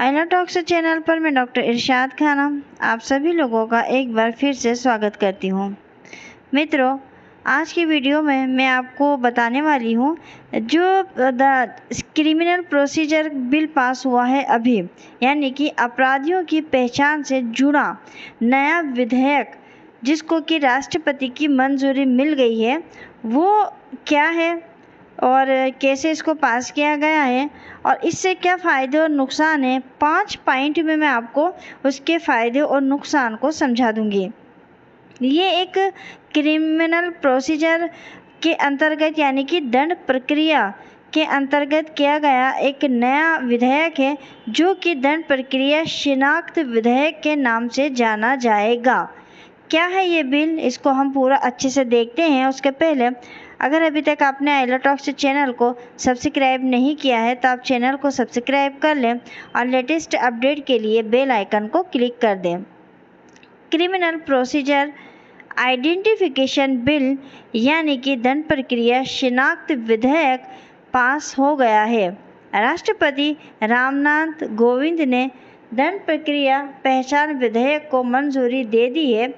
आइला talks channel पर मैं doctor इरशाद खाना आप सभी लोगों का एक बार फिर से स्वागत करती हूँ। मित्रों, आज की वीडियो में मैं आपको बताने वाली हूँ जो the criminal procedure bill pass हुआ है अभी, यानी कि अपराधियों की पहचान से जुड़ा नया विधेयक जिसको कि राष्ट्रपति की मंजूरी मिल गई है, वो क्या है और कैसे इसको पास किया गया है और इससे क्या फ़ायदे और नुकसान है। 5 पॉइंट में मैं आपको उसके फ़ायदे और नुकसान को समझा दूंगी। ये एक क्रिमिनल प्रोसीजर के अंतर्गत यानी कि दंड प्रक्रिया के अंतर्गत किया गया एक नया विधेयक है जो कि दंड प्रक्रिया शिनाख्त विधेयक के नाम से जाना जाएगा। क्या है ये बिल, इसको हम पूरा अच्छे से देखते हैं। उसके पहले अगर अभी तक आपने आइला टॉक्स चैनल को सब्सक्राइब नहीं किया है तो आप चैनल को सब्सक्राइब कर लें और लेटेस्ट अपडेट के लिए बेल आइकन को क्लिक कर दें। क्रिमिनल प्रोसीजर आइडेंटिफिकेशन बिल यानी कि दंड प्रक्रिया शिनाख्त विधेयक पास हो गया है। राष्ट्रपति रामनाथ कोविंद ने दंड प्रक्रिया पहचान विधेयक को मंजूरी दे दी है,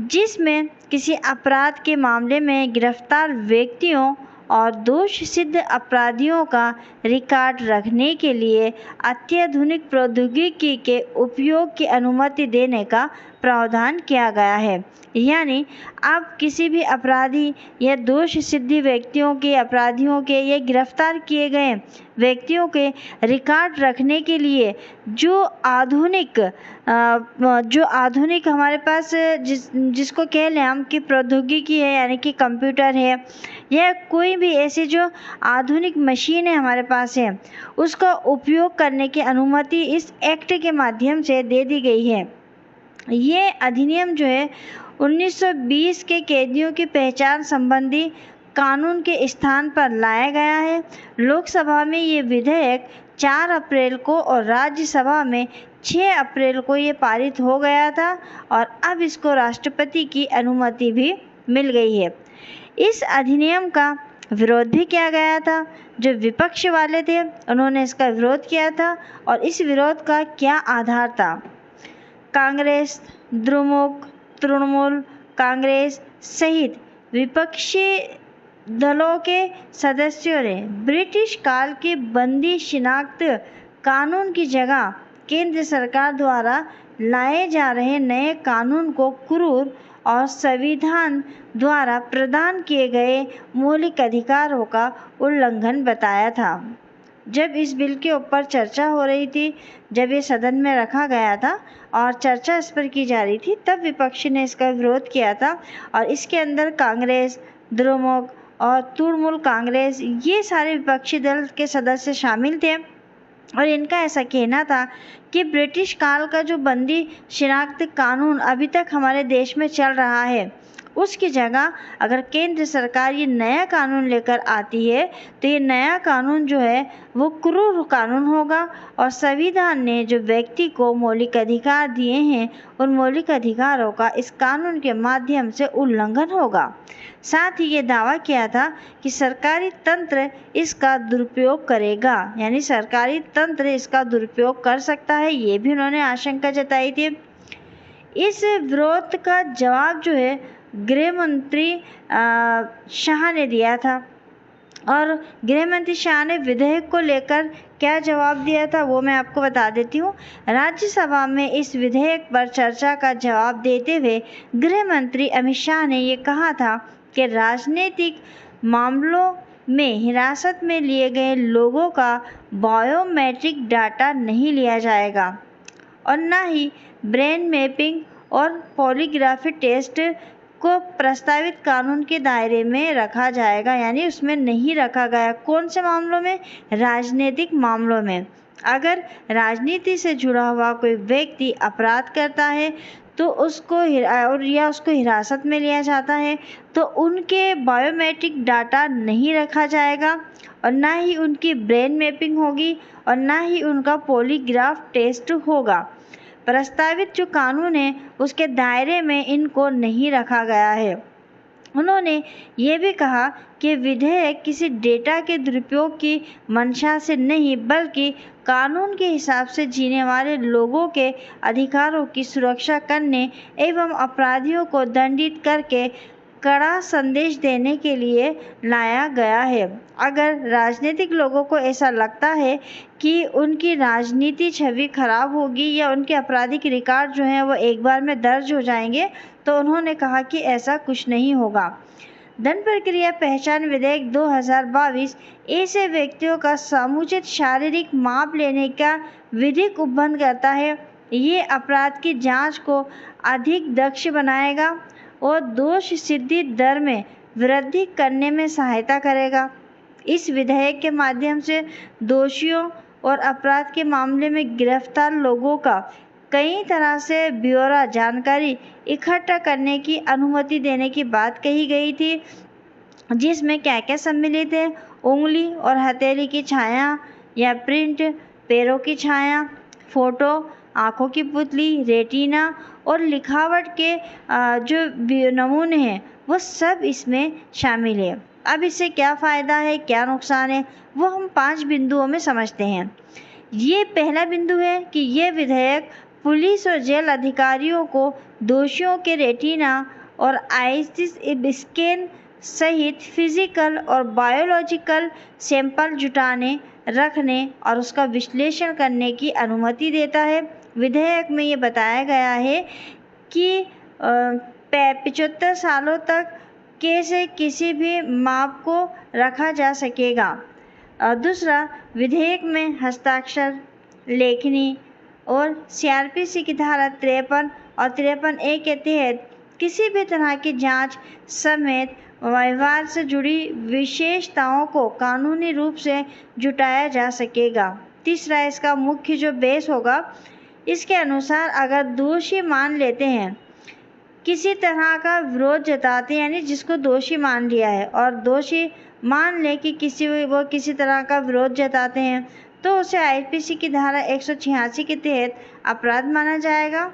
जिसमें किसी अपराध के मामले में गिरफ्तार व्यक्तियों और दोष सिद्ध अपराधियों का रिकॉर्ड रखने के लिए अत्याधुनिक प्रौद्योगिकी के उपयोग की अनुमति देने का प्रावधान किया गया है। यानी अब किसी भी अपराधी या दोष सिद्ध व्यक्तियों के, अपराधियों के या गिरफ्तार किए गए व्यक्तियों के रिकॉर्ड रखने के लिए जो आधुनिक हमारे पास जिसको कह लें हम कि प्रौद्योगिकी है, यानी कि कंप्यूटर है या कोई भी ऐसी जो आधुनिक मशीन है हमारे पास है, उसका उपयोग करने की अनुमति इस एक्ट के माध्यम से दे दी गई है। ये अधिनियम जो है 1920 के कैदियों की पहचान संबंधी कानून के स्थान पर लाया गया है। लोकसभा में ये विधेयक 4 अप्रैल को और राज्यसभा में 6 अप्रैल को ये पारित हो गया था और अब इसको राष्ट्रपति की अनुमति भी मिल गई है। इस अधिनियम का विरोध भी किया गया था। जो विपक्ष वाले थे उन्होंने इसका विरोध किया था और इस विरोध का क्या आधार था। कांग्रेस, द्रमुक, तृणमूल कांग्रेस सहित विपक्षी दलों के सदस्यों ने ब्रिटिश काल के बंदी शिनाख्त कानून की जगह केंद्र सरकार द्वारा लाए जा रहे नए कानून को क्रूर और संविधान द्वारा प्रदान किए गए मौलिक अधिकारों का उल्लंघन बताया था। जब इस बिल के ऊपर चर्चा हो रही थी, जब ये सदन में रखा गया था और चर्चा इस पर की जा रही थी, तब विपक्ष ने इसका विरोध किया था और इसके अंदर कांग्रेस, द्रमुक और तृणमूल कांग्रेस ये सारे विपक्षी दल के सदस्य शामिल थे और इनका ऐसा कहना था कि ब्रिटिश काल का जो बंदी शिनाख्त कानून अभी तक हमारे देश में चल रहा है, उसकी जगह अगर केंद्र सरकार ये नया कानून लेकर आती है तो ये नया कानून जो है वो क्रूर कानून होगा और संविधान ने जो व्यक्ति को मौलिक अधिकार दिए हैं उन मौलिक अधिकारों का इस कानून के माध्यम से उल्लंघन होगा। साथ ही ये दावा किया था कि सरकारी तंत्र इसका दुरुपयोग करेगा, यानी सरकारी तंत्र इसका दुरुपयोग कर सकता है, ये भी उन्होंने आशंका जताई थी। इस विरोध का जवाब जो है गृह मंत्री शाह ने दिया था और गृह मंत्री शाह ने विधेयक को लेकर क्या जवाब दिया था वो मैं आपको बता देती हूँ। राज्यसभा में इस विधेयक पर चर्चा का जवाब देते हुए गृह मंत्री अमित शाह ने ये कहा था कि राजनीतिक मामलों में हिरासत में लिए गए लोगों का बायोमेट्रिक डाटा नहीं लिया जाएगा और न ही ब्रेन मैपिंग और पॉलीग्राफी टेस्ट को प्रस्तावित कानून के दायरे में रखा जाएगा, यानी उसमें नहीं रखा गया। कौन से मामलों में? राजनीतिक मामलों में। अगर राजनीति से जुड़ा हुआ कोई व्यक्ति अपराध करता है तो उसको हिरासत में लिया जाता है तो उनके बायोमेट्रिक डाटा नहीं रखा जाएगा और ना ही उनकी ब्रेन मैपिंग होगी और ना ही उनका पॉलीग्राफ टेस्ट होगा। प्रस्तावित जो कानून है उसके दायरे में इनको नहीं रखा गया है। उन्होंने ये भी कहा कि विधेयक किसी डेटा के दुरुपयोग की मंशा से नहीं बल्कि कानून के हिसाब से जीने वाले लोगों के अधिकारों की सुरक्षा करने एवं अपराधियों को दंडित करके कड़ा संदेश देने के लिए लाया गया है। अगर राजनीतिक लोगों को ऐसा लगता है कि उनकी राजनीति छवि खराब होगी या उनके आपराधिक रिकॉर्ड जो हैं वो एक बार में दर्ज हो जाएंगे, तो उन्होंने कहा कि ऐसा कुछ नहीं होगा। दंड प्रक्रिया पहचान विधेयक 2022 ऐसे व्यक्तियों का समुचित शारीरिक माप लेने का विधिक उपबंध करता है। ये अपराध की जांच को अधिक दक्ष बनाएगा और दोष सिद्धि दर में वृद्धि करने में सहायता करेगा। इस विधेयक के माध्यम से दोषियों और अपराध के मामले में गिरफ्तार लोगों का कई तरह से ब्यौरा जानकारी इकट्ठा करने की अनुमति देने की बात कही गई थी, जिसमें क्या क्या सम्मिलित है? उंगली और हथेली की छाया या प्रिंट, पैरों की छाया, फोटो, आँखों की पुतली, रेटिना और लिखावट के जो नमूने हैं वो सब इसमें शामिल है। अब इससे क्या फ़ायदा है, क्या नुकसान है, वो हम 5 बिंदुओं में समझते हैं। ये पहला बिंदु है कि ये विधेयक पुलिस और जेल अधिकारियों को दोषियों के रेटिना और आइरिस स्कैन सहित फिजिकल और बायोलॉजिकल सैंपल जुटाने, रखने और उसका विश्लेषण करने की अनुमति देता है। विधेयक में ये बताया गया है कि 75 सालों तक कैसे किसी भी माप को रखा जा सकेगा। दूसरा, विधेयक में हस्ताक्षर, लेखनी और सीआरपीसी की धारा 53 और 53A के तहत किसी भी तरह की जांच समेत व्यवहार से जुड़ी विशेषताओं को कानूनी रूप से जुटाया जा सकेगा। तीसरा, इसका मुख्य जो बेस होगा, इसके अनुसार अगर दोषी मान लेते हैं, किसी तरह का विरोध जताते हैं, यानी जिसको दोषी मान लिया है और दोषी मान ले कि वो किसी तरह का विरोध जताते हैं, तो उसे आईपीसी की धारा 186 के तहत अपराध माना जाएगा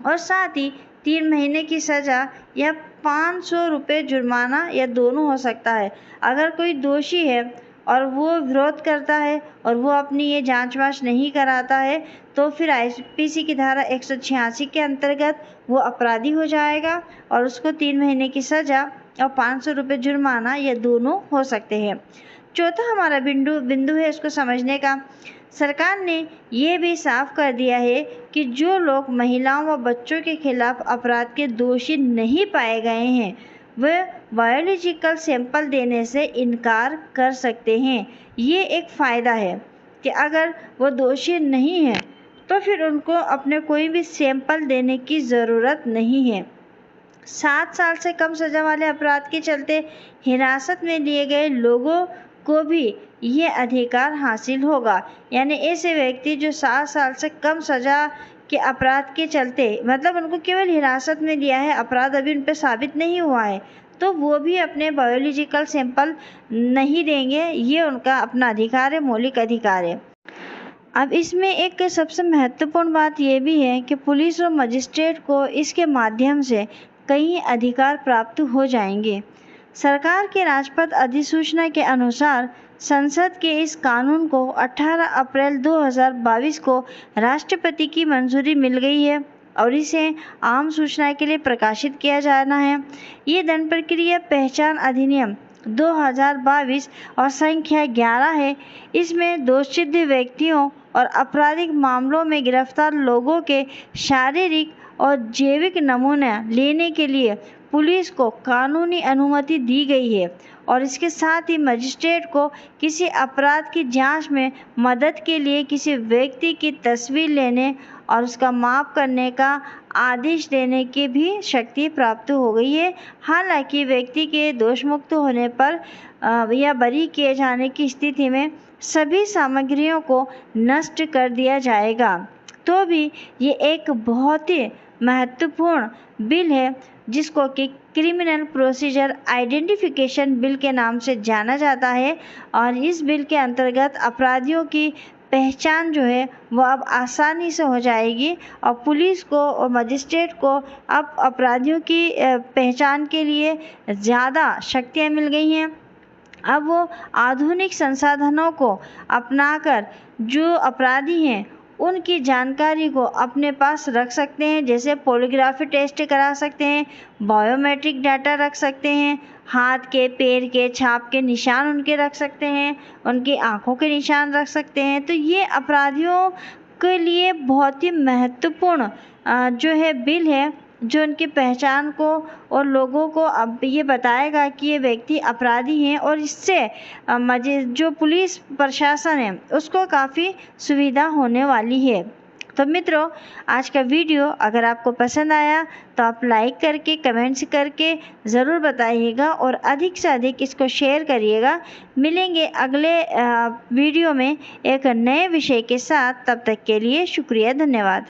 और साथ ही 3 महीने की सज़ा या 500 रुपये जुर्माना या दोनों हो सकता है। अगर कोई दोषी है और वो विरोध करता है और वो अपनी ये जांच वाच नहीं कराता है, तो फिर आईपीसी की धारा 186 के अंतर्गत वो अपराधी हो जाएगा और उसको 3 महीने की सज़ा और 500 रुपये जुर्माना या दोनों हो सकते हैं। चौथा हमारा बिंदु है इसको समझने का। सरकार ने ये भी साफ कर दिया है कि जो लोग महिलाओं व बच्चों के खिलाफ अपराध के दोषी नहीं पाए गए हैं, वे बायोलॉजिकल सैंपल देने से इनकार कर सकते हैं। ये एक फ़ायदा है कि अगर वो दोषी नहीं है तो फिर उनको अपने कोई भी सैंपल देने की ज़रूरत नहीं है। 7 साल से कम सज़ा वाले अपराध के चलते हिरासत में लिए गए लोगों को भी ये अधिकार हासिल होगा। यानी ऐसे व्यक्ति जो 7 साल से कम सज़ा के अपराध के चलते, मतलब उनको केवल हिरासत में लिया है, अपराध अभी उन पर साबित नहीं हुआ है, तो वो भी अपने बायोलॉजिकल सैंपल नहीं देंगे। ये उनका अपना अधिकार है, मौलिक अधिकार है। अब इसमें एक सबसे महत्वपूर्ण बात ये भी है कि पुलिस और मजिस्ट्रेट को इसके माध्यम से कई अधिकार प्राप्त हो जाएंगे। सरकार के राजपत्र अधिसूचना के अनुसार संसद के इस कानून को 18 अप्रैल 2022 को राष्ट्रपति की मंजूरी मिल गई है और इसे आम सूचना के लिए प्रकाशित किया जाना है। ये दंड प्रक्रिया पहचान अधिनियम 2022 और संख्या 11 है। इसमें दोषसिद्ध व्यक्तियों और आपराधिक मामलों में गिरफ्तार लोगों के शारीरिक और जैविक नमूने लेने के लिए पुलिस को कानूनी अनुमति दी गई है और इसके साथ ही मजिस्ट्रेट को किसी अपराध की जांच में मदद के लिए किसी व्यक्ति की तस्वीर लेने और उसका माप करने का आदेश देने की भी शक्ति प्राप्त हो गई है। हालांकि व्यक्ति के दोषमुक्त होने पर या बरी किए जाने की स्थिति में सभी सामग्रियों को नष्ट कर दिया जाएगा। तो भी ये एक बहुत ही महत्वपूर्ण बिल है जिसको कि क्रिमिनल प्रोसीजर आइडेंटिफिकेशन बिल के नाम से जाना जाता है और इस बिल के अंतर्गत अपराधियों की पहचान जो है वो अब आसानी से हो जाएगी और पुलिस को और मजिस्ट्रेट को अब अपराधियों की पहचान के लिए ज़्यादा शक्तियाँ मिल गई हैं। अब वो आधुनिक संसाधनों को अपनाकर जो अपराधी हैं उनकी जानकारी को अपने पास रख सकते हैं, जैसे पॉलीग्राफी टेस्ट करा सकते हैं, बायोमेट्रिक डाटा रख सकते हैं, हाथ के पैर के छाप के निशान उनके रख सकते हैं, उनकी आंखों के निशान रख सकते हैं। तो ये अपराधियों के लिए बहुत ही महत्वपूर्ण जो है बिल है, जो उनकी पहचान को और लोगों को अब ये बताएगा कि ये व्यक्ति अपराधी हैं, और इससे जो पुलिस प्रशासन है उसको काफ़ी सुविधा होने वाली है। तो मित्रों, आज का वीडियो अगर आपको पसंद आया तो आप लाइक करके कमेंट्स करके ज़रूर बताइएगा और अधिक से अधिक इसको शेयर करिएगा। मिलेंगे अगले वीडियो में एक नए विषय के साथ, तब तक के लिए शुक्रिया, धन्यवाद।